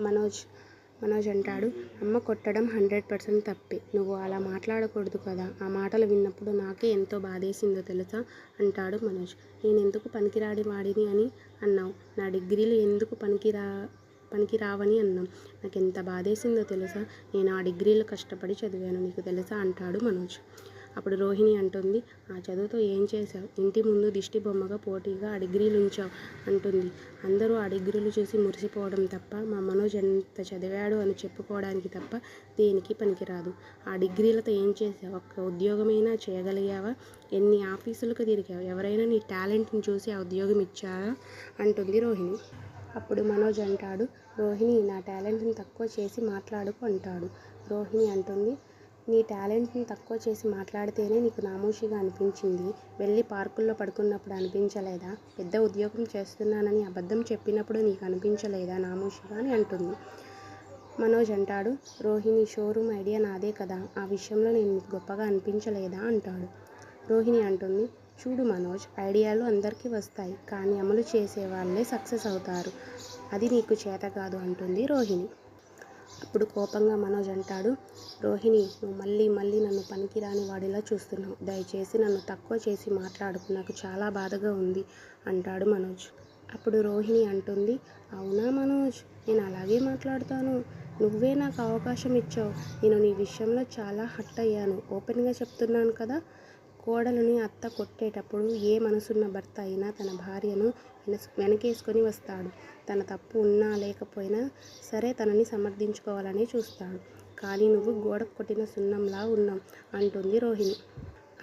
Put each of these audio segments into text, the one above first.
మనోజ్ మనోజ్ అంటాడు, అమ్మ కొట్టడం 100% తప్పే. నువ్వు అలా మాట్లాడకూడదు కదా. ఆ మాటలు విన్నప్పుడు నాకే ఎంతో బాధేసిందో తెలుసా అంటాడు మనోజ్. నేనెందుకు పనికిరాని వాడిని అని అన్నావు? నా డిగ్రీలు ఎందుకు పనికిరావని అన్నావు? నాకెంత బాధేసిందో తెలుసా. నేను ఆ డిగ్రీలు కష్టపడి చదివాను, నీకు తెలుసా అంటాడు మనోజ్. అప్పుడు రోహిణి అంటుంది, ఆ చదువుతో ఏం చేశావు? ఇంటి ముందు దిష్టి బొమ్మగా పోటీగా ఆ డిగ్రీలు ఉంచావు అంటుంది. అందరూ ఆ డిగ్రీలు చూసి మురిసిపోవడం తప్ప, మా మనోజ్ ఎంత చదివాడు అని చెప్పుకోవడానికి తప్ప దేనికి పనికిరాదు. ఆ డిగ్రీలతో ఏం చేశావు? ఒక్క ఉద్యోగమైనా చేయగలిగావా? ఎన్ని ఆఫీసులకు తిరిగావు? ఎవరైనా నీ టాలెంట్ని చూసి ఆ ఉద్యోగం ఇచ్చారా అంటుంది రోహిణి. అప్పుడు మనోజ్ అంటాడు, రోహిణి నా టాలెంట్ని తక్కువ చేసి మాట్లాడుకు అంటాడు. రోహిణి అంటుంది, నీ టాలెంట్ని తక్కువ చేసి మాట్లాడితేనే నీకు నామోషిగా అనిపించింది. వెళ్ళి పార్కుల్లో పడుకున్నప్పుడు అనిపించలేదా? పెద్ద ఉద్యోగం చేస్తున్నానని అబద్ధం చెప్పినప్పుడు నీకు అనిపించలేదా నామోషిగా అని అంటుంది. మనోజ్ అంటాడు, రోహిణి షోరూమ్ ఐడియా నాదే కదా, ఆ విషయంలో నేను నీకు గొప్పగా అనిపించలేదా అంటాడు. రోహిణి అంటుంది, చూడు మనోజ్, ఐడియాలు అందరికీ వస్తాయి, కానీ అమలు చేసే వాళ్ళే సక్సెస్ అవుతారు. అది నీకు చేత కాదు అంటుంది రోహిణి. అప్పుడు కోపంగా మనోజ్ అంటాడు, రోహిణి నువ్వు మళ్ళీ మళ్ళీ నన్ను పనికిరాని వాడిలా చూస్తున్నావు. దయచేసి నన్ను తక్కువ చేసి మాట్లాడుకు, నాకు చాలా బాధగా ఉంది అంటాడు మనోజ్. అప్పుడు రోహిణి అంటుంది, అవునా మనోజ్, నేను అలాగే మాట్లాడతాను. నువ్వే నాకు అవకాశం ఇచ్చావు. నేను నీ విషయంలో చాలా హర్ట్ అయ్యాను. ఓపెన్గా చెప్తున్నాను కదా. కోడలుని అత్త కొట్టేటప్పుడు ఏ మనసున్న భర్త అయినా తన భార్యను వెనకేసుకొని వస్తాడు. తన తప్పు ఉన్నా లేకపోయినా సరే తనని సమర్థించుకోవాలని చూస్తాడు. కానీ నువ్వు గోడకు కొట్టిన సున్నంలా ఉన్నావు అంటుంది రోహిణి.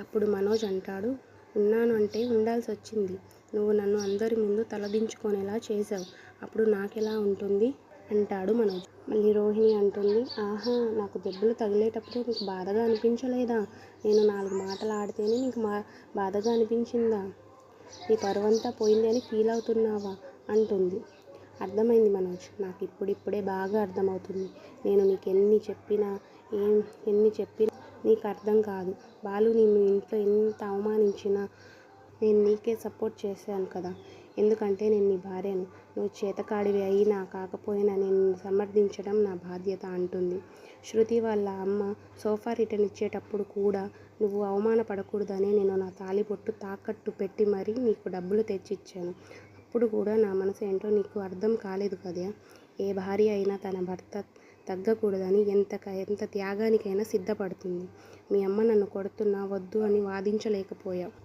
అప్పుడు మనోజ్ అంటాడు, ఉన్నాను అంటే ఉండాల్సి వచ్చింది. నువ్వు నన్ను అందరి ముందు తలదించుకునేలా చేశావు. అప్పుడు నాకెలా ఉంటుంది అంటాడు మనోజ్. మళ్ళీ రోహిణి అంటుంది, ఆహా, నాకు దెబ్బలు తగిలేటప్పుడు నీకు బాధగా అనిపించలేదా? నేను 4 మాటలు ఆడితేనే నీకు బాధగా అనిపించిందా? నీ పరువంతా పోయింది అని ఫీల్ అవుతున్నావా అంటుంది. అర్థమైంది మనోజ్, నాకు ఇప్పుడిప్పుడే బాగా అర్థమవుతుంది. నేను నీకు ఎన్ని చెప్పినా నీకు అర్థం కాదు. బాలు నిన్ను ఇంట్లో ఎంత అవమానించినా నేను నీకే సపోర్ట్ చేశాను కదా. ఎందుకంటే నేను నీ భార్యను. నువ్వు చేతకాడివి అయినా కాకపోయినా నేను సమర్థించడం నా బాధ్యత అంటుంది. శృతి వాళ్ళ అమ్మ సోఫా రిటర్న్ ఇచ్చేటప్పుడు కూడా నువ్వు అవమానపడకూడదనే నేను నా తాళిబొట్టు తాకట్టు పెట్టి మరీ నీకు డబ్బులు తెచ్చిచ్చాను. అప్పుడు కూడా నా మనసు ఏంటో నీకు అర్థం కాలేదు కదా. ఏ భార్య అయినా తన భర్త తగ్గకూడదని ఎంత త్యాగానికైనా సిద్ధపడుతుంది. మీ అమ్మ నన్ను కొడుతున్నా వద్దు అని వాదించలేకపోయావు.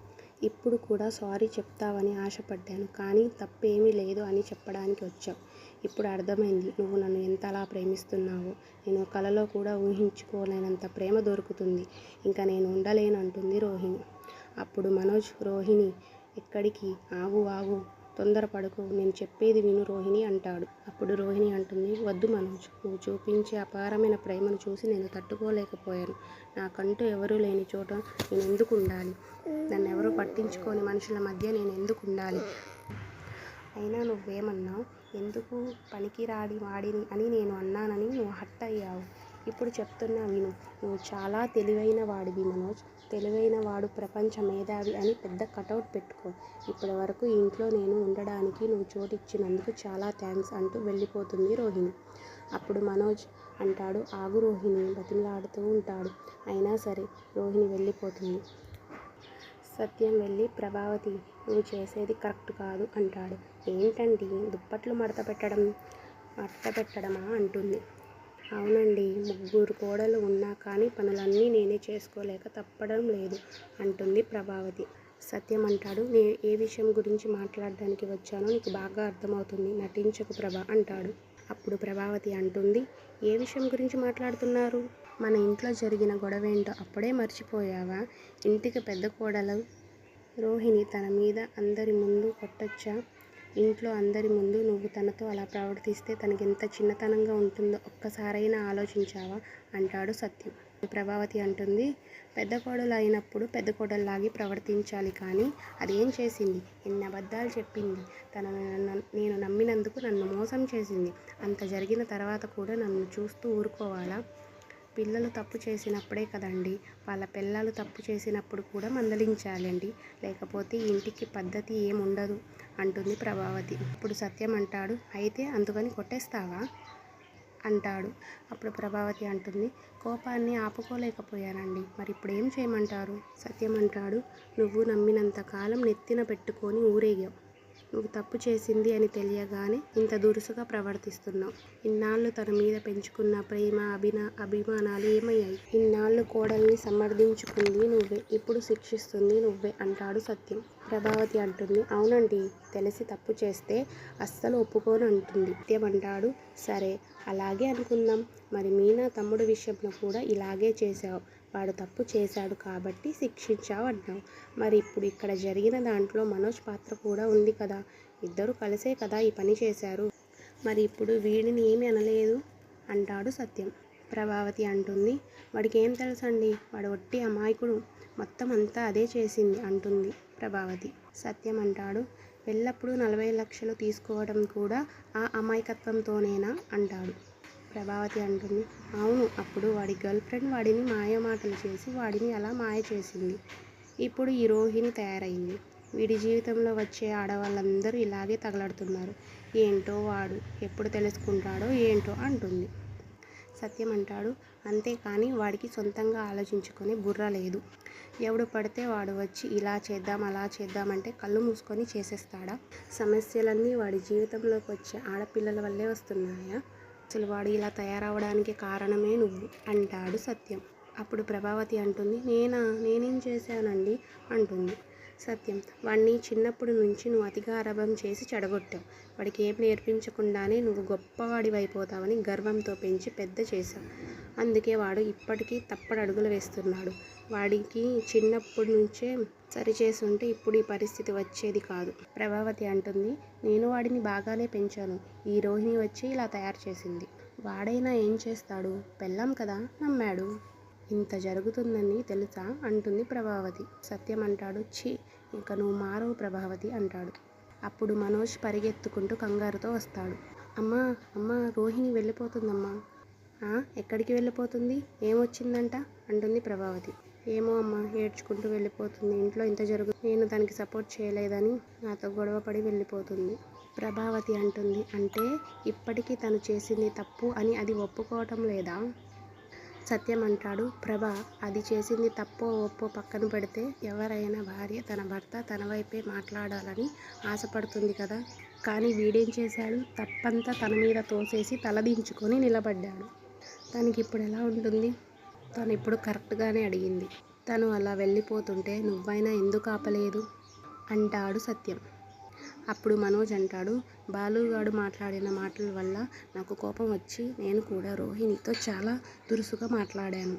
ఇప్పుడు కూడా సారీ చెప్తావని ఆశపడ్డాను, కానీ తప్పేమీ లేదు అని చెప్పడానికి వచ్చావు. ఇప్పుడు అర్థమైంది నువ్వు నన్ను ఎంతలా ప్రేమిస్తున్నావో. నేను కలలో కూడా ఊహించుకోలేనంత ప్రేమ దొరుకుతుంది. ఇంకా నేను ఉండలేను అంటుంది రోహిణి. అప్పుడు మనోజ్, రోహిణి ఎక్కడికి? ఆగు, తొందరపడకు, నేను చెప్పేది విను రోహిణి అంటాడు. అప్పుడు రోహిణి అంటుంది, వద్దు మనోజ్, నువ్వు చూపించే అపారమైన ప్రేమను చూసి నేను తట్టుకోలేకపోయాను. నాకంటూ ఎవరూ లేని చోట నేను ఎందుకు ఉండాలి? నన్ను ఎవరూ పట్టించుకోని మనుషుల మధ్య నేను ఎందుకు ఉండాలి? అయినా నువ్వేమన్నావు? ఎందుకు పనికిరాని వాడిని అని నేను అన్నానని నువ్వు హర్ట్ అయ్యావు. ఇప్పుడు చెప్తున్నా విను. నువ్వు చాలా తెలివైన వాడివి మనోజ్. తెలివైన వాడు ప్రపంచ మేధావి అని పెద్ద కటౌట్ పెట్టుకో. ఇప్పటి వరకు ఇంట్లో నేను ఉండడానికి నువ్వు చోటిచ్చినందుకు చాలా థ్యాంక్స్ అంటూ వెళ్ళిపోతుంది రోహిణి. అప్పుడు మనోజ్ అంటాడు, ఆగు రోహిణి, బతిమలాడుతూ ఉంటాడు. అయినా సరే రోహిణి వెళ్ళిపోతుంది. సత్యం వెళ్ళి, ప్రభావతి, నువ్వు చేసేది కరెక్ట్ కాదు అంటాడు. ఏంటండి, దుప్పట్లు మడత పెట్టడమా అంటుంది. అవునండి, 3 కోడలు ఉన్నా కానీ పనులన్నీ నేనే చేసుకోలేక తప్పడం లేదు అంటుంది ప్రభావతి. సత్యం అంటాడు, నేను ఏ విషయం గురించి మాట్లాడడానికి వచ్చానో నీకు బాగా అర్థమవుతుంది, నటించకు ప్రభా అంటాడు. అప్పుడు ప్రభావతి అంటుంది, ఏ విషయం గురించి మాట్లాడుతున్నారు? మన ఇంట్లో జరిగిన గొడవేంటో అప్పుడే మర్చిపోయావా? ఇంటికి పెద్ద కోడలు రోహిణి తన మీద అందరి ముందు కొట్టొచ్చా? ఇంట్లో అందరి ముందు నువ్వు తనతో అలా ప్రవర్తిస్తే తనకెంత చిన్నతనంగా ఉంటుందో ఒక్కసారైనా ఆలోచించావా అంటాడు సత్యం. ప్రభావతి అంటుంది, పెద్ద కోడలు అయినప్పుడు పెద్ద కోడల్లాగే ప్రవర్తించాలి, కానీ అదేం చేసింది? ఎన్ని అబద్ధాలు చెప్పింది. నేను నమ్మినందుకు నన్ను మోసం చేసింది. అంత జరిగిన తర్వాత కూడా నన్ను చూస్తూ ఊరుకోవాలా? పిల్లలు తప్పు చేసినప్పుడే కదండి, వాళ్ళ పిల్లలు తప్పు చేసినప్పుడు కూడా మందలించాలండి, లేకపోతే ఇంటికి పద్ధతి ఏముండదు అంటుంది ప్రభావతి. ఇప్పుడు సత్యం అంటాడు, అయితే అందుకని కొట్టేస్తావా? అంటాడు. అప్పుడు ప్రభావతి అంటుంది, కోపాన్ని ఆపుకోలేకపోయానండి, మరి ఇప్పుడు ఏం చేయమంటారు? సత్యం అంటాడు, నువ్వు నమ్మినంత కాలం నెత్తిన పెట్టుకొని ఊరేగావు. నువ్వు తప్పు చేసింది అని తెలియగానే ఇంత దురుసుగా ప్రవర్తిస్తున్నావు. ఇన్నాళ్ళు తన మీద పెంచుకున్న ప్రేమ అభిమానాలు ఏమయ్యాయి? ఇన్నాళ్ళు కోడల్ని సమర్థించుకుంది నువ్వే, ఇప్పుడు శిక్షిస్తుంది నువ్వే అంటాడు సత్యం. ప్రభావతి అంటుంది, అవునండి, తెలిసి తప్పు చేస్తే అస్సలు ఒప్పుకోను అంటుంది. సత్యం అంటాడు, సరే అలాగే అనుకుందాం. మరి మీనా తమ్ముడు విషయంలో కూడా ఇలాగే చేశావు. వాడు తప్పు చేశాడు కాబట్టి శిక్షించావు అన్నావు. మరి ఇప్పుడు ఇక్కడ జరిగిన దాంట్లో మనోజ్ పాత్ర కూడా ఉంది కదా. ఇద్దరు కలిసే కదా ఈ పని చేశారు. మరి ఇప్పుడు వీడిని ఏమీ అనలేదు అంటాడు సత్యం. ప్రభావతి అంటుంది, వాడికి ఏం తెలుసండి, వాడు ఒట్టి అమాయకుడు, మొత్తం అంతా అదే చేసింది అంటుంది ప్రభావతి. సత్యం అంటాడు, పెళ్ళప్పుడు 40 లక్షలు తీసుకోవడం కూడా ఆ అమాయకత్వంతోనేనా అంటాడు. ప్రభావతి అంటుంది, అవును, అప్పుడు వాడి గర్ల్ ఫ్రెండ్ వాడిని మాయమాటలు చేసి వాడిని అలా మాయ చేసింది. ఇప్పుడు ఈ రోహిణి తయారైంది. వీడి జీవితంలో వచ్చే ఆడవాళ్ళందరూ ఇలాగే తగలడుతున్నారు. ఏంటో వాడు ఎప్పుడు తెలుసుకుంటాడో ఏంటో అంటుంది. సత్యం అంటాడు, అంతేకాని వాడికి సొంతంగా ఆలోచించుకొని బుర్ర లేదు. ఎవడు పడితే వాడు వచ్చి ఇలా చేద్దాం అలా చేద్దామంటే కళ్ళు మూసుకొని చేసేస్తాడా? సమస్యలన్నీ వాడి జీవితంలోకి వచ్చే ఆడపిల్లల వల్లే వస్తున్నాయా? అసలు వాడు ఇలా తయారవడానికి కారణమే నువ్వు అంటాడు సత్యం. అప్పుడు ప్రభావతి అంటుంది, నేనేం చేశానండి అంటుంది. సత్యం, వాడిని చిన్నప్పటి నుంచి నువ్వు అతిగా గారాబం చేసి చెడగొట్టావు. వాడికి ఏం నేర్పించకుండానే నువ్వు గొప్పవాడివైపోతావని గర్వంతో పెంచి పెద్ద చేశావు. అందుకే వాడు ఇప్పటికీ తప్పడు అడుగులు వేస్తున్నాడు. వాడికి చిన్నప్పటి నుంచే సరిచేసుంటే ఇప్పుడు ఈ పరిస్థితి వచ్చేది కాదు. ప్రభావతి అంటుంది, నేను వాడిని బాగానే పెంచాను. ఈ రోహిణి వచ్చి ఇలా తయారు చేసింది. వాడైనా ఏం చేస్తాడు? పెళ్ళాం కదా, నమ్మాడు. ఇంత జరుగుతుందని తెలుసా అంటుంది ప్రభావతి. సత్యం అంటాడు, ఛీ, ఇంకా నువ్వు మారవు ప్రభావతి అంటాడు. అప్పుడు మనోజ్ పరిగెత్తుకుంటూ కంగారుతో వస్తాడు. అమ్మా రోహిణి వెళ్ళిపోతుందమ్మా. ఎక్కడికి వెళ్ళిపోతుంది? ఏమొచ్చిందంట అంటుంది ప్రభావతి. ఏమో అమ్మ, ఏడ్చుకుంటూ వెళ్ళిపోతుంది. ఇంట్లో ఇంత నేను దానికి సపోర్ట్ చేయలేదని నాతో గొడవపడి వెళ్ళిపోతుంది. ప్రభావతి అంటుంది, అంటే ఇప్పటికీ తను చేసింది తప్పు అని అది ఒప్పుకోవటం లేదా? సత్యం అంటాడు, ప్రభా, అది చేసింది తప్పో ఒప్పో పక్కన పెడితే ఎవరైనా భార్య తన భర్త తన వైపే మాట్లాడాలని ఆశపడుతుంది కదా. కానీ వీడేం చేశాడు? తప్పంతా తన మీద తోసేసి తలదించుకొని నిలబడ్డాడు. తనకి ఇప్పుడు ఎలా ఉంటుంది? తను ఇప్పుడు కరెక్ట్గానే అడిగింది. తను అలా వెళ్ళిపోతుంటే నువ్వైనా ఎందుకు ఆపలేదు అంటాడు సత్యం. అప్పుడు మనోజ్ అంటాడు, బాలుగాడు మాట్లాడిన మాటల వల్ల నాకు కోపం వచ్చి నేను కూడా రోహిణితో చాలా దురుసుగా మాట్లాడాను.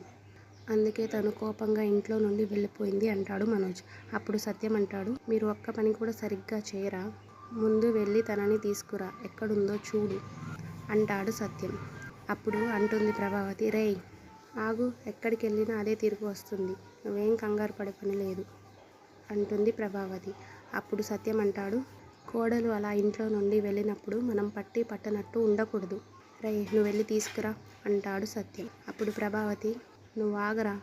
అందుకే తను కోపంగా ఇంట్లో నుండి వెళ్ళిపోయింది అంటాడు మనోజ్. అప్పుడు సత్యం అంటాడు, మీరు ఒక్క పని కూడా సరిగ్గా చేయరా? ముందు వెళ్ళి తనని తీసుకురా, ఎక్కడుందో చూడు అంటాడు సత్యం. అప్పుడు అంటుంది ప్రభావతి, రేయ్ ఆగు, ఎక్కడికి వెళ్ళినా అదే తిరిగి వస్తుంది, నువ్వేం కంగారు పడే పని లేదు అంటుంది ప్రభావతి. అప్పుడు సత్యం అంటాడు, కోడలు అలా ఇంట్లో నుండి వెళ్ళినప్పుడు మనం పట్టనట్టు ఉండకూడదు. రేయ్ నువ్వు వెళ్ళి తీసుకురా అంటాడు సత్యం. అప్పుడు ప్రభావతి, నువ్వు ఆగరా,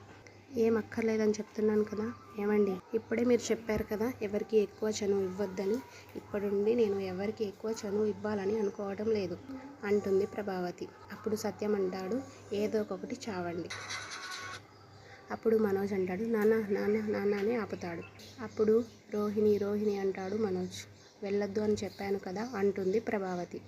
ఏం అక్కర్లేదని చెప్తున్నాను కదా. ఏమండి, ఇప్పుడే మీరు చెప్పారు కదా ఎవరికి ఎక్కువ చనువు ఇవ్వద్దని. ఇప్పటి నుండి నేను ఎవరికి ఎక్కువ చనువు ఇవ్వాలని అనుకోవడం లేదు అంటుంది ప్రభావతి. అప్పుడు సత్యం అంటాడు, ఏదో ఒకటి చావండి. అప్పుడు మనోజ్ అంటాడు, నాన్న అని ఆపుతాడు. అప్పుడు రోహిణి అంటాడు మనోజ్. వెళ్ళొద్దు అని చెప్పాను కదా అంటుంది ప్రభావతి.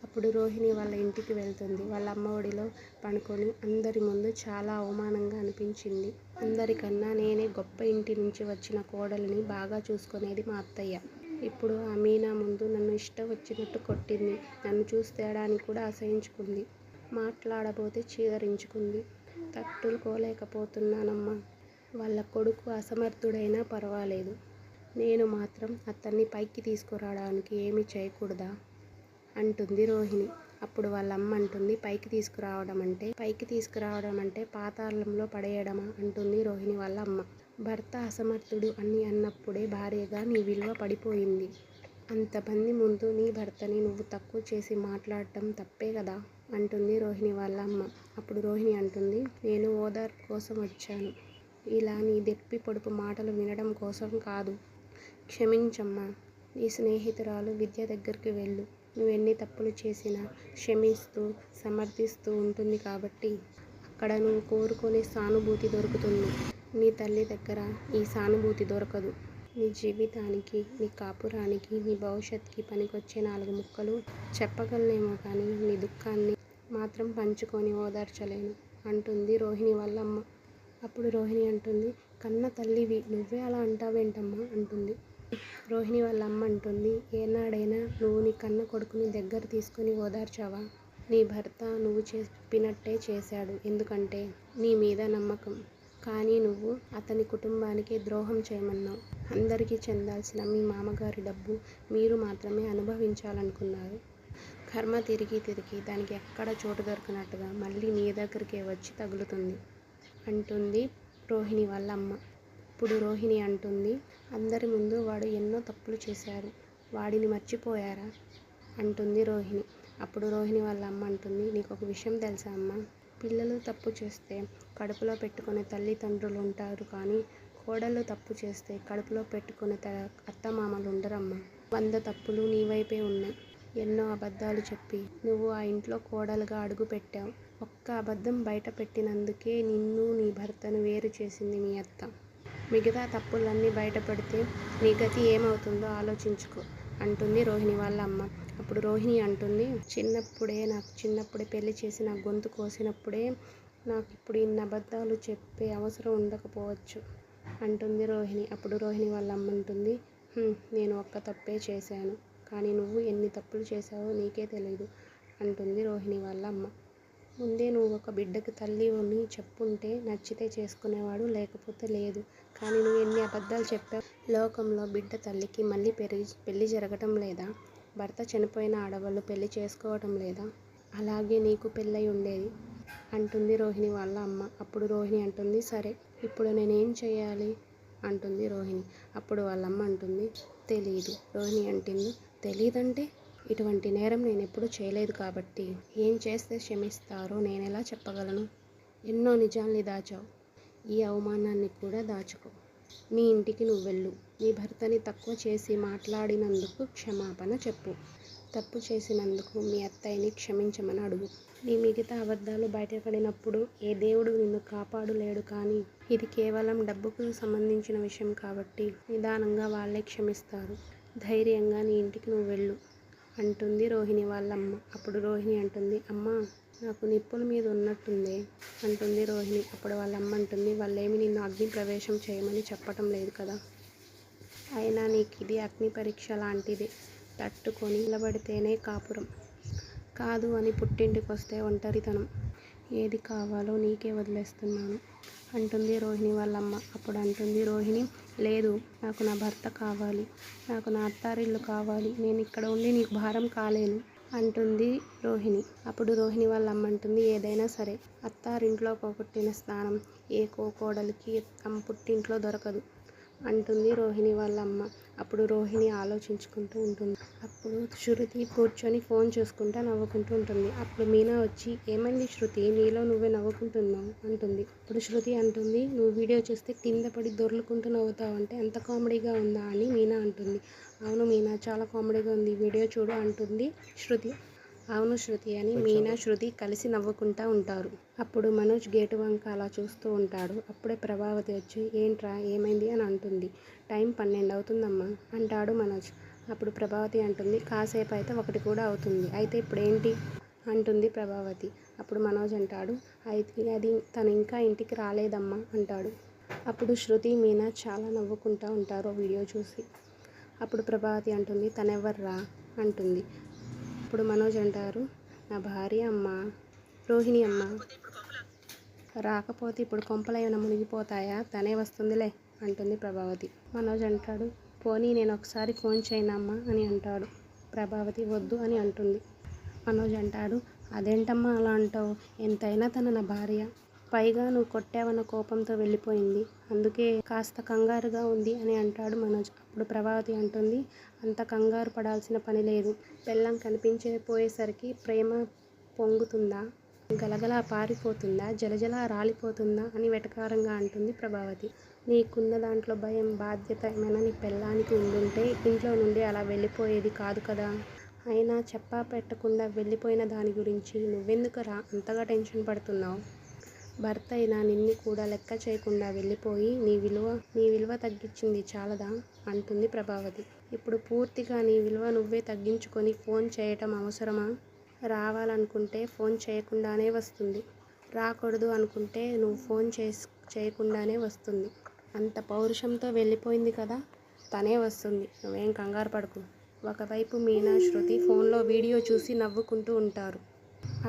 అప్పుడు రోహిణి వాళ్ళ ఇంటికి వెళ్తుంది. వాళ్ళ అమ్మ ఒడిలో పడుకొని అందరి ముందు చాలా అవమానంగా అనిపించింది. అందరికన్నా నేనే గొప్ప ఇంటి నుంచి వచ్చిన కోడలిని బాగా చూసుకునేది మా అత్తయ్య. ఇప్పుడు ఆ మీనా ముందు నన్ను ఇష్టం వచ్చినట్టు కొట్టింది. నన్ను చూస్తేయడానికి కూడా అసహించుకుంది. మాట్లాడబోతే చీదరించుకుంది. తట్టుకోలేకపోతున్నానమ్మా. వాళ్ళ కొడుకు అసమర్థుడైనా పర్వాలేదు, నేను మాత్రం అతన్ని పైకి తీసుకురావడానికి ఏమీ చేయకూడదా అంటుంది రోహిణి. అప్పుడు వాళ్ళ అమ్మ అంటుంది, పైకి తీసుకురావడం అంటే పాతాళంలో పడేయడమా అంటుంది రోహిణి వాళ్ళ అమ్మ. భర్త అసమర్థుడు అని అన్నప్పుడే భార్యగా నీ విలువ పడిపోయింది. అంతమంది ముందు నీ భర్తని నువ్వు తక్కువ చేసి మాట్లాడటం తప్పే కదా అంటుంది రోహిణి వాళ్ళ అమ్మ. అప్పుడు రోహిణి అంటుంది, నేను ఓదార్పు కోసం వచ్చాను, ఇలా నీ దెప్పి పొడుపు మాటలు వినడం కోసం కాదు. క్షమించమ్మా. నీ స్నేహితురాలు విద్య దగ్గరికి వెళ్ళు, నువ్వెన్ని తప్పులు చేసినా క్షమిస్తూ సమర్థిస్తూ ఉంటుంది కాబట్టి అక్కడ నువ్వు కోరుకునే సానుభూతి దొరుకుతుంది. నీ తల్లి దగ్గర ఈ సానుభూతి దొరకదు. నీ జీవితానికి, నీ కాపురానికి, నీ భవిష్యత్తుకి పనికొచ్చే 4 ముక్కలు చెప్పగలనేమో కానీ నీ దుఃఖాన్ని మాత్రం పంచుకొని ఓదార్చలేను అంటుంది రోహిణి వాళ్ళ అమ్మ. అప్పుడు రోహిణి అంటుంది, కన్న తల్లివి నువ్వే అలా అంటావేంటమ్మా అంటుంది. రోహిణి వాళ్ళ అమ్మ అంటుంది, ఏనాడైనా నువ్వు నీ కన్న కొడుకుని దగ్గర తీసుకొని ఓదార్చావా? నీ భర్త నువ్వు చెప్పినట్టే చేశాడు, ఎందుకంటే నీ మీద నమ్మకం. కానీ నువ్వు అతని కుటుంబానికి ద్రోహం చేయమన్నావు. అందరికీ చెందాల్సిన మీ మామగారి డబ్బు మీరు మాత్రమే అనుభవించాలనుకున్నారు. కర్మ తిరిగి తిరిగి దానికి ఎక్కడ చోటు దొరికినట్టుగా మళ్ళీ నీ దగ్గరికే వచ్చి తగులుతుంది అంటుంది రోహిణి వాళ్ళ అమ్మ. ఇప్పుడు రోహిణి అంటుంది, అందరి ముందు వాడు ఎన్నో తప్పులు చేశారు, వాడిని మర్చిపోయారా అంటుంది రోహిణి. అప్పుడు రోహిణి వాళ్ళ అమ్మ అంటుంది, నీకొక విషయం తెలుసా అమ్మ? పిల్లలు తప్పు చేస్తే కడుపులో పెట్టుకునే తల్లిదండ్రులు ఉంటారు, కానీ కోడళ్ళు తప్పు చేస్తే కడుపులో పెట్టుకునే అత్తమామలు ఉండరమ్మా. 100 తప్పులు నీ వైపే ఉన్నాయి. ఎన్నో అబద్ధాలు చెప్పి నువ్వు ఆ ఇంట్లో కోడలుగా అడుగు పెట్టావు. ఒక్క అబద్ధం బయట పెట్టినందుకే నిన్ను నీ భర్తను వేరు చేసింది మీ అత్త. మిగతా తప్పులన్నీ బయట పెడితే నీ గతి ఏమవుతుందో ఆలోచించుకో అంటుంది రోహిణి వాళ్ళ అమ్మ. అప్పుడు రోహిణి అంటుంది, చిన్నప్పుడే పెళ్లి చేసి నా గొంతు కోసినప్పుడే నాకు ఇప్పుడు ఇన్ని అబద్ధాలు చెప్పే అవసరం ఉండకపోవచ్చు అంటుంది రోహిణి. అప్పుడు రోహిణి వాళ్ళ అమ్మ అంటుంది, నేను ఒక్క తప్పే చేశాను, కానీ నువ్వు ఎన్ని తప్పులు చేశావో నీకే తెలీదు అంటుంది రోహిణి వాళ్ళ అమ్మ. ముందే నువ్వు ఒక బిడ్డకి తల్లి అని చెప్పుంటే నచ్చితే చేసుకునేవాడు, లేకపోతే లేదు. కానీ నువ్వు ఎన్ని అబద్ధాలు చెప్పావు. లోకంలో బిడ్డ తల్లికి మళ్ళీ పెళ్లి జరగటం లేదా? భర్త చనిపోయిన ఆడవాళ్ళు పెళ్లి చేసుకోవటం లేదా? అలాగే నీకు పెళ్ళై ఉండేది అంటుంది రోహిణి వాళ్ళ అమ్మ. అప్పుడు రోహిణి అంటుంది, సరే ఇప్పుడు నేనేం చేయాలి అంటుంది రోహిణి. అప్పుడు వాళ్ళమ్మ అంటుంది, తెలీదు. రోహిణి అంటుంది, తెలీదంటే? ఇటువంటి నేరం నేను ఎప్పుడూ చేయలేదు కాబట్టి ఏం చేస్తే క్షమిస్తారో నేనెలా చెప్పగలను? ఎన్నో నిజాల్ని దాచావు, ఈ అవమానాన్ని కూడా దాచుకో. నీ ఇంటికి నువ్వు వెళ్ళు. నీ భర్తని తక్కువ చేసి మాట్లాడినందుకు క్షమాపణ చెప్పు. తప్పు చేసినందుకు మీ అత్తయ్యని క్షమించమని అడుగు. నీ మిగతా అబద్ధాలు బయటపడినప్పుడు ఏ దేవుడు నిన్ను కాపాడులేడు, కానీ ఇది కేవలం డబ్బుకు సంబంధించిన విషయం కాబట్టి నిదానంగా వాళ్ళే క్షమిస్తారు. ధైర్యంగా నీ ఇంటికి నువ్వు వెళ్ళు అంటుంది రోహిణి వాళ్ళమ్మ. అప్పుడు రోహిణి అంటుంది, అమ్మా నాకు నిప్పుల మీద ఉన్నట్టుందే అంటుంది రోహిణి. అప్పుడు వాళ్ళమ్మ అంటుంది, వాళ్ళేమి నిన్ను అగ్ని ప్రవేశం చేయమని చెప్పటం లేదు కదా, అయినా నీకు ఇది అగ్ని పరీక్ష లాంటిదే. తట్టుకొని నిలబడితేనే కాపురం, కాదు అని పుట్టింటికి వస్తే ఒంటరితనం. ఏది కావాలో నీకే వదిలేస్తున్నాను అంటుంది రోహిణి వాళ్ళమ్మ. అప్పుడు అంటుంది రోహిణి, లేదు, నాకు నా భర్త కావాలి, నాకు నా అత్తారిల్లు కావాలి, నేను ఇక్కడ ఉండి నీకు భారం కాలేను అంటుంది రోహిణి. అప్పుడు రోహిణి వాళ్ళ అమ్మ అంటుంది, ఏదైనా సరే అత్తారింట్లో పోగొట్టిన స్థానం ఏ కోడలికి తమ పుట్టింట్లో దొరకదు అంటుంది రోహిణి వాళ్ళ అమ్మ. అప్పుడు రోహిణి ఆలోచించుకుంటూ ఉంటుంది. అప్పుడు శృతి కూర్చొని ఫోన్ చూసుకుంటూ నవ్వుకుంటూ ఉంటుంది. అప్పుడు మీనా వచ్చి, ఏమైంది శృతి, నీలో నువ్వే నవ్వుకుంటున్నావు అంటుంది. అప్పుడు శృతి అంటుంది, నువ్వు వీడియో చూస్తే కింద పడి దొర్లుకుంటూ నవ్వుతావు అంటే అంత కామెడీగా ఉందా అని మీనా అంటుంది. అవును మీనా, చాలా కామెడీగా ఉంది, వీడియో చూడు అంటుంది శృతి. అవును శృతి అని మీనా శృతి కలిసి నవ్వుకుంటూ ఉంటారు. అప్పుడు మనోజ్ గేటు వంక అలా చూస్తూ ఉంటాడు. అప్పుడే ప్రభావతి వచ్చి, ఏంట్రా ఏమైంది అని అంటుంది. టైం 12 అవుతుందమ్మా అంటాడు మనోజ్. అప్పుడు ప్రభావతి అంటుంది, కాసేపు అయితే 1 కూడా అవుతుంది, అయితే ఇప్పుడు ఏంటి అంటుంది ప్రభావతి. అప్పుడు మనోజ్ అంటాడు, అది తను ఇంకా ఇంటికి రాలేదమ్మా అంటాడు. అప్పుడు శృతి మీనా చాలా నవ్వుకుంటూ ఉంటారు వీడియో చూసి. అప్పుడు ప్రభావతి అంటుంది, తనెవర్రా అంటుంది. అప్పుడు మనోజ్ అంటారు, నా భార్య అమ్మ, రోహిణి అమ్మ. రాకపోతే ఇప్పుడు కొంపలు ఏమైనా మునిగిపోతాయా, తనే వస్తుందిలే అంటుంది ప్రభావతి. మనోజ్ అంటాడు, పోనీ నేను ఒకసారి ఫోన్ చేయనమ్మా అని అంటాడు. ప్రభావతి వద్దు అని అంటుంది. మనోజ్ అంటాడు, అదేంటమ్మా అలా అంటావు, ఎంతైనా తన నా భార్య, పైగా నువ్వు కొట్టావన్న కోపంతో వెళ్ళిపోయింది, అందుకే కాస్త కంగారుగా ఉంది అని అంటాడు మనోజ్. అప్పుడు ప్రభావతి అంటుంది, అంత కంగారు పడాల్సిన పని లేదు, పెళ్ళం కనిపించకపోయేసరికి ప్రేమ పొంగుతుందా, గలగలా పారిపోతుందా, జలజలా రాలిపోతుందా అని వెటకారంగా అంటుంది ప్రభావతి. నీకున్న దాంట్లో భయం బాధ్యత ఏమైనా నీ పెళ్ళానికి ఉండుంటే ఇంట్లో నుండి అలా వెళ్ళిపోయేది కాదు కదా. అయినా చెప్పా పెట్టకుండా వెళ్ళిపోయిన దాని గురించి నువ్వెందుకురా అంతగా టెన్షన్ పడుతున్నావు? భర్త అయినా నిన్ను కూడా లెక్క చేయకుండా వెళ్ళిపోయి నీ విలువ తగ్గించింది చాలదా? అంటుంది ప్రభావతి. ఇప్పుడు పూర్తిగా నీ విలువ నువ్వే తగ్గించుకొని ఫోన్ చేయటం అవసరమా? రావాలనుకుంటే ఫోన్ చేయకుండానే వస్తుంది. రాకూడదు అనుకుంటే నువ్వు ఫోన్ చేయకుండానే వస్తుంది. అంత పౌరుషంతో వెళ్ళిపోయింది కదా, తనే వస్తుంది. నువ్వేం కంగారు పడకు. ఒకవైపు మీనా, శృతి ఫోన్లో వీడియో చూసి నవ్వుకుంటూ ఉంటారు.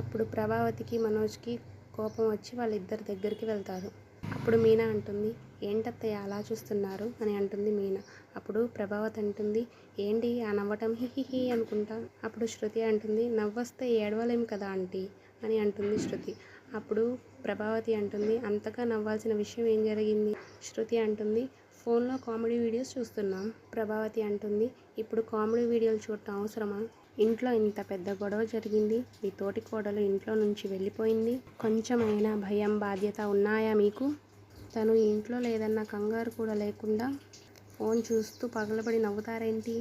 అప్పుడు ప్రభావతికి, మనోజ్కి కోపం వచ్చి వాళ్ళిద్దరి దగ్గరికి వెళ్తారు. అప్పుడు మీనా అంటుంది, ఏంటత్తయ్య అలా చూస్తున్నారు అని అంటుంది మీనా. అప్పుడు ప్రభావతి అంటుంది, ఏంటి ఆ నవ్వటం, హిహిహి అనుకుంటా. అప్పుడు శృతి అంటుంది, నవ్వొస్తే ఏడవలేం కదా ఆంటీ అని అంటుంది శృతి. అప్పుడు ప్రభావతి అంటుంది, అంతగా నవ్వాల్సిన విషయం ఏం జరిగింది? శృతి అంటుంది, ఫోన్లో కామెడీ వీడియోస్ చూస్తున్నాం. ప్రభావతి అంటుంది, ఇప్పుడు కామెడీ వీడియోలు చూడటం అవసరమా? ఇంట్లో ఇంత పెద్ద గొడవ జరిగింది. మీ తోటి కోడలు ఇంట్లో నుంచి వెళ్ళిపోయింది. కొంచెమైనా భయం, బాధ్యత ఉన్నాయా మీకు? తను ఇంట్లో లేదన్న కంగారు కూడా లేకుండా ఫోన్ చూస్తూ పగలబడి నవ్వుతారేంటి?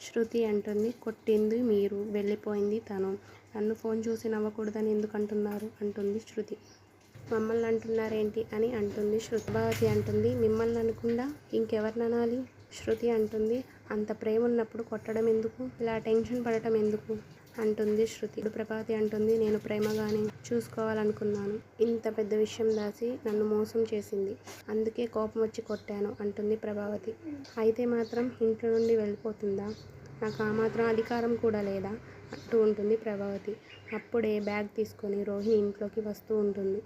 శృతి అంటుంది, కొట్టింది మీరు, వెళ్ళిపోయింది తను. నన్ను ఫోన్ చూసి నవ్వకూడదని ఎందుకు అంటున్నారు? అంటుంది శృతి. మమ్మల్ని అంటున్నారేంటి అని అంటుంది శృతి. ప్రభావతి అంటుంది, మిమ్మల్ని అనకుండా ఇంకెవరిననాలి? శృతి అంటుంది, అంత ప్రేమ ఉన్నప్పుడు కొట్టడం ఎందుకు? ఇలా టెన్షన్ పడటం ఎందుకు? అంటుంది శృతి. ఇప్పుడు ప్రభావతి అంటుంది, నేను ప్రేమగానే చూసుకోవాలనుకున్నాను. ఇంత పెద్ద విషయం దాచి నన్ను మోసం చేసింది. అందుకే కోపం వచ్చి కొట్టాను అంటుంది ప్రభావతి. అయితే మాత్రం ఇంట్లో నుండి వెళ్ళిపోతుందా? నాకు ఆ మాత్రం అధికారం కూడా లేదా? అంటూ ఉంటుంది ప్రభావతి. అప్పుడే బ్యాగ్ తీసుకొని రోహిణి ఇంట్లోకి వస్తూ ఉంటుంది.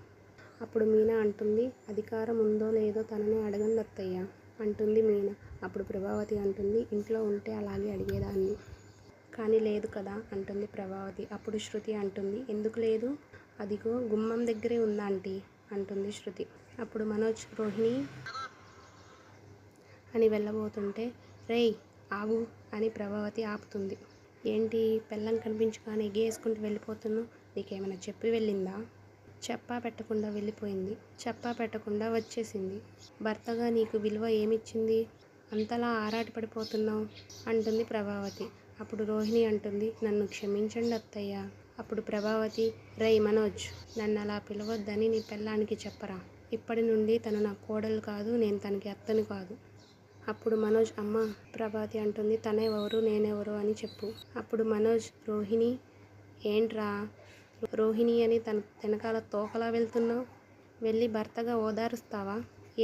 అప్పుడు మీనా అంటుంది, అధికారం ఉందో లేదో తననే అడగండి అత్తయ్య అంటుంది మీనా. అప్పుడు ప్రభావతి అంటుంది, ఇంట్లో ఉంటే అలాగే అడిగేదాన్ని, కానీ లేదు కదా అంటుంది ప్రభావతి. అప్పుడు శృతి అంటుంది, ఎందుకు లేదు? అదిగో గుమ్మం దగ్గరే ఉందా ఆంటీ అంటుంది శృతి. అప్పుడు మనోజ్ రోహిణి అని వెళ్ళబోతుంటే, రేయ్ ఆగు అని ప్రభావతి ఆపుతుంది. ఏంటి పెళ్ళం కనిపించగానే ఎగేసుకుంటూ వెళ్ళిపోతున్నావు? నీకేమైనా చెప్పి వెళ్ళిందా? చెప్పా పెట్టకుండా వెళ్ళిపోయింది. చెప్పా పెట్టకుండా వచ్చేసింది. భర్తగా నీకు విలువ ఏమిచ్చింది? అంతలా ఆరాట పడిపోతున్నావు అంటుంది ప్రభావతి. అప్పుడు రోహిణి అంటుంది, నన్ను క్షమించండి అత్తయ్య. అప్పుడు ప్రభావతి, రేయ్ మనోజ్, నన్ను అలా పిలవద్దని నీ పెళ్ళానికి చెప్పరా? ఇప్పటి నుండి తను నా కోడలు కాదు, నేను తనకి అత్తను కాదు. అప్పుడు మనోజ్, అమ్మ. ప్రభావతి అంటుంది, తనెవరు నేనెవరు అని చెప్పు. అప్పుడు మనోజ్, రోహిణి ఏంట్రా రోహిణి అని తన వెనకాల తోకలా వెళ్తున్నావు? వెళ్ళి భర్తగా ఓదారుస్తావా?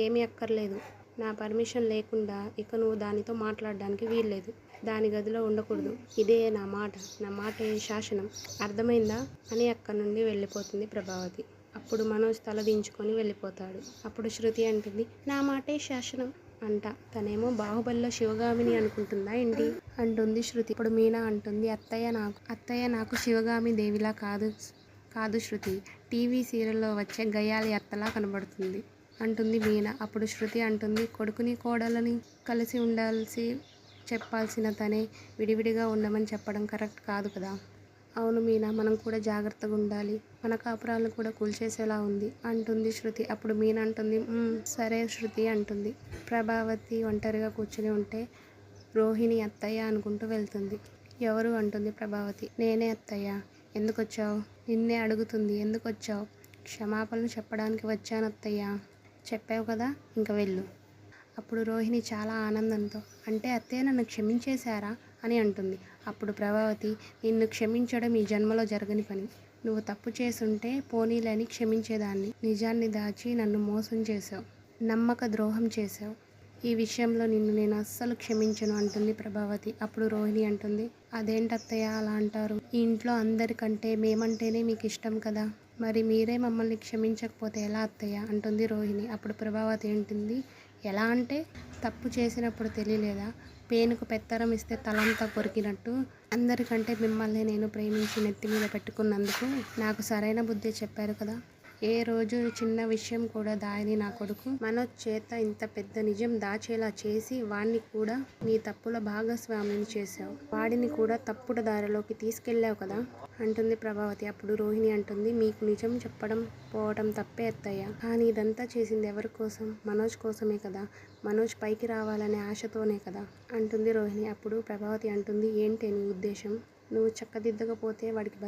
ఏమీ అక్కర్లేదు. నా పర్మిషన్ లేకుండా ఇక నువ్వు దానితో మాట్లాడడానికి వీల్లేదు. దాని గదిలో ఉండకూడదు. ఇదే నా మాట. నా మాటే శాసనం. అర్థమైందా అని అక్కడి నుండి వెళ్ళిపోతుంది ప్రభావతి. అప్పుడు మనోజ్ తల దించుకొని వెళ్ళిపోతాడు. అప్పుడు శృతి అంటుంది, నా మాటే శాసనం అంట. తనేమో బాహుబలిలో శివగామిని అనుకుంటుందా ఏంటి అంటుంది శృతి. ఇప్పుడు మీనా అంటుంది, అత్తయ్య నాకు శివగామి దేవిలా కాదు శృతి, టీవీ సీరియల్లో వచ్చే గయ్యాలి అత్తలా కనబడుతుంది అంటుంది మీనా. అప్పుడు శృతి అంటుంది, కొడుకుని కోడలని కలిసి చెప్పాల్సిన తనే విడివిడిగా ఉండమని చెప్పడం కరెక్ట్ కాదు కదా. అవును మీనా, మనం కూడా జాగ్రత్తగా ఉండాలి. మన కాపురాలను కూడా కూల్చేసేలా ఉంది అంటుంది శృతి. అప్పుడు మీనా అంటుంది, సరే శృతి అంటుంది. ప్రభావతి ఒంటరిగా కూర్చుని ఉంటే రోహిణి అత్తయ్య అనుకుంటూ వెళ్తుంది. ఎవరు అంటుంది ప్రభావతి. నేనే అత్తయ్య. ఎందుకు వచ్చావు? నిన్నే అడుగుతుంది. ఎందుకు వచ్చావు? క్షమాపణలు చెప్పడానికి వచ్చాను అత్తయ్య. చెప్పావు కదా, ఇంక వెళ్ళు. అప్పుడు రోహిణి చాలా ఆనందంతో, అంటే అత్తయ్య నన్ను క్షమించేశారా అని అంటుంది. అప్పుడు ప్రభావతి, నిన్ను క్షమించడం ఈ జన్మలో జరగని పని. నువ్వు తప్పు చేసుంటే పోనీలని క్షమించేదాన్ని. నిజాన్ని దాచి నన్ను మోసం చేశావు, నమ్మక ద్రోహం చేశావు. ఈ విషయంలో నిన్ను నేను అస్సలు క్షమించను అంటుంది ప్రభావతి. అప్పుడు రోహిణి అంటుంది, అదేంటత్తయ్య అలా అంటారు? ఈ ఇంట్లో అందరికంటే మేమంటేనే మీకు ఇష్టం కదా, మరి మీరే మమ్మల్ని క్షమించకపోతే ఎలా అత్తయ్య అంటుంది రోహిణి. అప్పుడు ప్రభావతి ఏంటుంది, ఎలా అంటే తప్పు చేసినప్పుడు తెలియలేదా? పేనుకు పెత్తరం ఇస్తే తలంతా కొరికినట్టు అందరికంటే మిమ్మల్ని నేను ప్రేమించి నెత్తి మీద పెట్టుకున్నందుకు నాకు సరైన బుద్ధి చెప్పారు కదా. ఏ రోజు చిన్న విషయం కూడా దాయని నా కొడుకు మనోజ్ చేత ఇంత పెద్ద నిజం దాచేలా చేసి వాడిని కూడా నీ తప్పుల భాగస్వామిని చేశావు. వాడిని కూడా తప్పుడు దారిలోకి తీసుకెళ్ళావు కదా అంటుంది ప్రభావతి. అప్పుడు రోహిణి అంటుంది, మీకు నిజం చెప్పడం పోవటం తప్పే అత్తయ్య, కానీ ఇదంతా చేసింది ఎవరి కోసం? మనోజ్ కోసమే కదా. మనోజ్ పైకి రావాలనే ఆశతోనే కదా అంటుంది రోహిణి. అప్పుడు ప్రభావతి అంటుంది, ఏంటి నీ ఉద్దేశం? నువ్వు చక్కదిద్దకపోతే వాడికి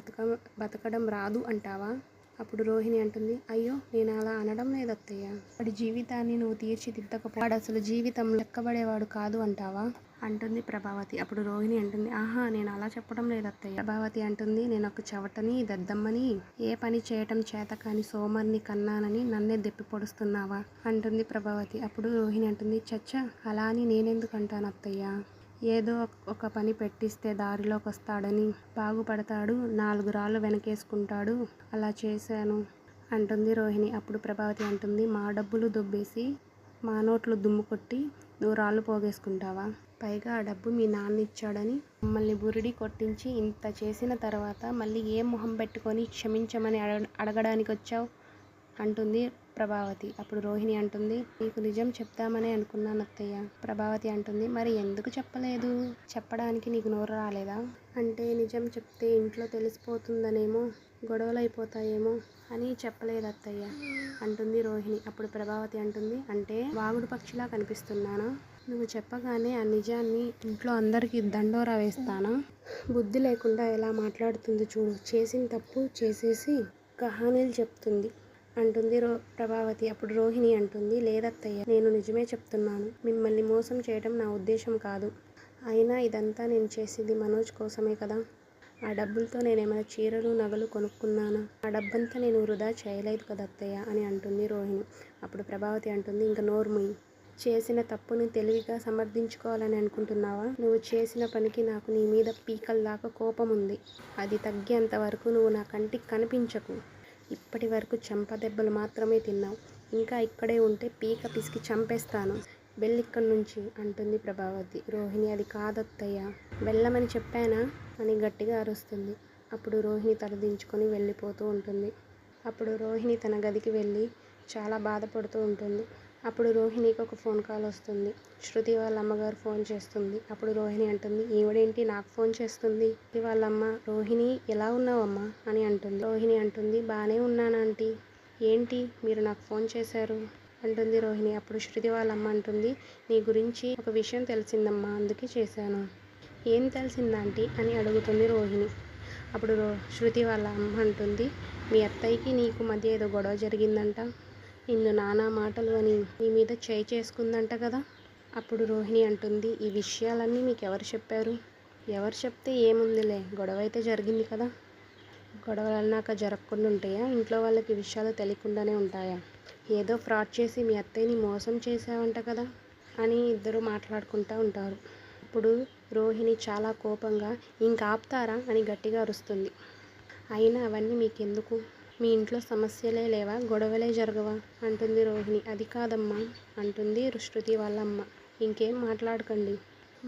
బతకడం రాదు అంటావా? అప్పుడు రోహిణి అంటుంది, అయ్యో నేను అలా అనడం లేదత్తయ్య. వాడి జీవితాన్ని నువ్వు తీర్చిదిద్దకపోతే వాడు అసలు జీవితంలో లెక్కబడేవాడు కాదు అంటావా? అంటుంది ప్రభావతి. అప్పుడు రోహిణి అంటుంది, ఆహా నేను అలా చెప్పడం లేదత్తయ్య. ప్రభావతి అంటుంది, నేను ఒక చవటని దద్దమ్మని ఏ పని చేయటం చేత కాని సోమర్ని కన్నానని నన్నే దెప్పి పొడుస్తున్నావా అంటుంది ప్రభావతి. అప్పుడు రోహిణి అంటుంది, చచ్చా అలా అని నేనెందుకు అంటాను అత్తయ్య. ఏదో ఒక పని పెట్టిస్తే దారిలోకి వస్తాడని బాగుపడతాడు, 4 రాళ్ళు వెనకేసుకుంటాడు, అలా చేశాను అంటుంది రోహిణి. అప్పుడు ప్రభావతి అంటుంది, మా డబ్బులు దొబ్బేసి మా నోట్లు దుమ్ము కొట్టి నువ్వు రాళ్ళు పోగేసుకుంటావా? పైగా ఆ డబ్బు మీ నాన్న ఇచ్చాడని మమ్మల్ని బురిడి కొట్టించి ఇంత చేసిన తర్వాత మళ్ళీ ఏ మొహం పెట్టుకొని క్షమించమని అడగడానికి వచ్చావు అంటుంది ప్రభావతి. అప్పుడు రోహిణి అంటుంది, నీకు నిజం చెప్దామనే అనుకున్నాను అత్తయ్య. ప్రభావతి అంటుంది, మరి ఎందుకు చెప్పలేదు? చెప్పడానికి నీకు నోరు రాలేదా? అంటే నిజం చెప్తే ఇంట్లో తెలిసిపోతుందనేమో, గొడవలు అయిపోతాయేమో అని చెప్పలేదు అత్తయ్య అంటుంది రోహిణి. అప్పుడు ప్రభావతి అంటుంది, అంటే వాగుడు పక్షిలా కనిపిస్తున్నానా? నువ్వు చెప్పగానే ఆ నిజాన్ని ఇంట్లో అందరికీ దండోరా వేస్తానా? బుద్ధి లేకుండా ఎలా మాట్లాడుతుంది చూడు. చేసిన తప్పు చేసేసి కహానీలు చెప్తుంది అంటుంది ప్రభావతి. అప్పుడు రోహిణి అంటుంది, లేదత్తయ్య నేను నిజమే చెప్తున్నాను. మిమ్మల్ని మోసం చేయడం నా ఉద్దేశం కాదు. అయినా ఇదంతా నేను చేసింది మనోజ్ కోసమే కదా. ఆ డబ్బులతో నేనేమైనా చీరలు నగలు కొనుక్కున్నానా? ఆ డబ్బంతా నేను వృధా చేయలేదు కదా అత్తయ్య అని అంటుంది రోహిణి. అప్పుడు ప్రభావతి అంటుంది, ఇంక నోర్ముయి. చేసిన తప్పుని తెలివిగా సమర్థించుకోవాలని అనుకుంటున్నావా? నువ్వు చేసిన పనికి నాకు నీ మీద పీకల దాకా కోపం ఉంది. అది తగ్గేంత వరకు నువ్వు నా కంటికి కనిపించకు. ఇప్పటి వరకు చెంపదెబ్బలు మాత్రమే తిన్నావు. ఇంకా ఇక్కడే ఉంటే పీక పిసికి చంపేస్తాను. వెళ్ళిక్కడి నుంచి అంటుంది ప్రభావతి. రోహిణి, అది కాదత్తయ్య. వెళ్ళమని చెప్పానా అని గట్టిగా అరుస్తుంది. అప్పుడు రోహిణి తలదించుకొని వెళ్ళిపోతూ ఉంటుంది. అప్పుడు రోహిణి తన గదికి వెళ్ళి చాలా బాధపడుతూ ఉంటుంది. అప్పుడు రోహిణికి ఒక ఫోన్ కాల్ వస్తుంది. శృతి వాళ్ళ అమ్మగారు ఫోన్ చేస్తుంది. అప్పుడు రోహిణి అంటుంది, ఈవిడేంటి నాకు ఫోన్ చేస్తుంది? వాళ్ళమ్మ, రోహిణి ఎలా ఉన్నావమ్మా అని అంటుంది. రోహిణి అంటుంది, బాగానే ఉన్నాను ఆంటీ. ఏంటి మీరు నాకు ఫోన్ చేశారు అంటుంది రోహిణి. అప్పుడు శృతి వాళ్ళమ్మ అంటుంది, నీ గురించి ఒక విషయం తెలిసిందమ్మా, అందుకే చేశాను. ఏం తెలిసిందాంటీ అని అడుగుతుంది రోహిణి. అప్పుడు శృతి వాళ్ళ అమ్మ అంటుంది, మీ అత్తయ్యకి నీకు మధ్య ఏదో గొడవ జరిగిందంట, నిన్ను నానా మాటలు అని నీ మీద చేయి చేసుకుందంట కదా. అప్పుడు రోహిణి అంటుంది, ఈ విషయాలన్నీ మీకు ఎవరు చెప్పారు? ఎవరు చెప్తే ఏముందిలే, గొడవ అయితే జరిగింది కదా. గొడవలు అన్నాక జరగకుండా ఉంటాయా? ఇంట్లో వాళ్ళకి విషయాలు తెలియకుండానే ఉంటాయా? ఏదో ఫ్రాడ్ చేసి మీ అత్తయ్యని మోసం చేసావంట కదా అని ఇద్దరు మాట్లాడుకుంటూ ఉంటారు. అప్పుడు రోహిణి చాలా కోపంగా, ఇంకా ఆపుతారా అని గట్టిగా అరుస్తుంది. అయినా అవన్నీ మీకెందుకు? మీ ఇంట్లో సమస్యలే లేవా, గొడవలే జరగవా అంటుంది రోహిణి. అది కాదమ్మా అంటుంది శృతి వాళ్ళమ్మ. ఇంకేం మాట్లాడకండి.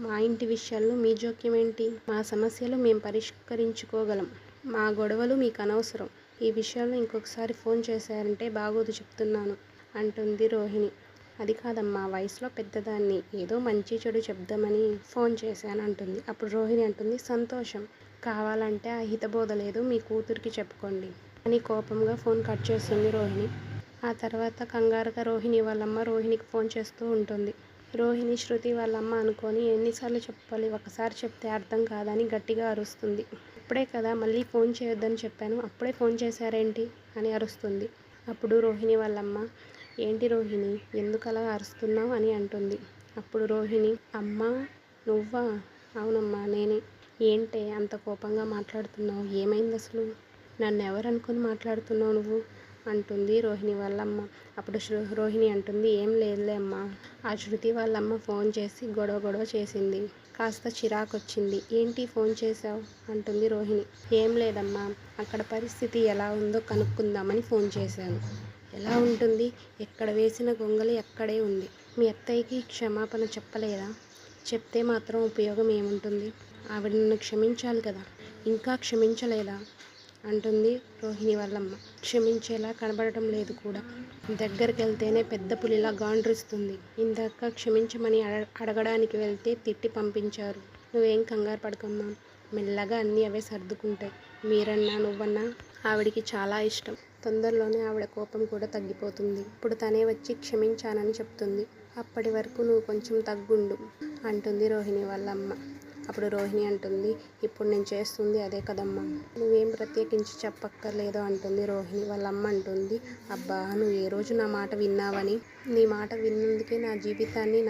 మా ఇంటి విషయాల్లో మీ జోక్యం ఏంటి? మా సమస్యలు మేము పరిష్కరించుకోగలం. మా గొడవలు మీకు అనవసరం. ఈ విషయాల్లో ఇంకొకసారి ఫోన్ చేశారంటే బాగోదు చెప్తున్నాను అంటుంది రోహిణి. అది కాదమ్మా, వయసులో పెద్దదాన్ని, ఏదో మంచి చెడు చెప్దామని ఫోన్ చేశాను అంటుంది. అప్పుడు రోహిణి అంటుంది, సంతోషం. కావాలంటే ఆ హితబోధ లేదు మీ కూతురికి చెప్పుకోండి అని కోపంగా ఫోన్ కట్ చేస్తుంది రోహిణి. ఆ తర్వాత కంగారుగా రోహిణి వాళ్ళమ్మ రోహిణికి ఫోన్ చేస్తూ ఉంటుంది. రోహిణి శృతి వాళ్ళమ్మ అనుకొని ఎన్నిసార్లు చెప్పాలి, ఒకసారి చెప్తే అర్థం కాదని గట్టిగా అరుస్తుంది. ఇప్పుడే కదా మళ్ళీ ఫోన్ చేయొద్దని చెప్పాను, అప్పుడే ఫోన్ చేశారేంటి అని అరుస్తుంది. అప్పుడు రోహిణి వాళ్ళమ్మ, ఏంటి రోహిణి ఎందుకు అలా అరుస్తున్నావు అని అంటుంది. అప్పుడు రోహిణి, అమ్మా నువ్వా? అవునమ్మా నేనే. ఏంటే అంత కోపంగా మాట్లాడుతున్నావు? ఏమైంది అసలు? నన్ను ఎవరు అనుకుని మాట్లాడుతున్నావు నువ్వు అంటుంది రోహిణి వాళ్ళమ్మ. అప్పుడు రోహిణి అంటుంది, ఏం లేదులే అమ్మా, ఆ శృతి వాళ్ళమ్మ ఫోన్ చేసి గొడవ చేసింది, కాస్త చిరాకు వచ్చింది. ఏంటి ఫోన్ చేశావు అంటుంది రోహిణి. ఏం లేదమ్మా, అక్కడ పరిస్థితి ఎలా ఉందో కనుక్కుందామని ఫోన్ చేశాను. ఎలా ఉంటుంది? ఎక్కడ వేసిన గొంగలి అక్కడే ఉంది. మీ అత్తయ్యకి క్షమాపణ చెప్పలేదా? చెప్తే మాత్రం ఉపయోగం ఏముంటుంది? ఆవిడ నన్ను క్షమించాలి కదా, ఇంకా క్షమించలేదా అంటుంది రోహిణి వాళ్ళమ్మ. క్షమించేలా కనబడటం లేదు కూడా. దగ్గరికి వెళ్తేనే పెద్ద పులిలా గాండ్రిస్తుంది. ఇందాక క్షమించమని అడగడానికి వెళ్తే తిట్టి పంపించారు. నువ్వేం కంగారు పడకమ్మా, మెల్లగా అన్నీ అవే సర్దుకుంటాయి. మీరన్నా నువ్వన్నా ఆవిడికి చాలా ఇష్టం. తొందరలోనే ఆవిడ కోపం కూడా తగ్గిపోతుంది. ఇప్పుడు తనే వచ్చి క్షమించానని చెప్తుంది. అప్పటి వరకు నువ్వు కొంచెం తగ్గుండు అంటుంది రోహిణి వాళ్ళమ్మ. అప్పుడు రోహిణి అంటుంది, ఇప్పుడు నేను చేస్తుంది అదే కదమ్మా, నువ్వేం ప్రత్యేకించి చెప్పక్కర్లేదు అంటుంది రోహిణి. వాళ్ళ అమ్మ అంటుంది, అబ్బా నువ్వు ఏ రోజు నా మాట విన్నావని, నీ మాట విన్నందుకే నా జీవితాన్ని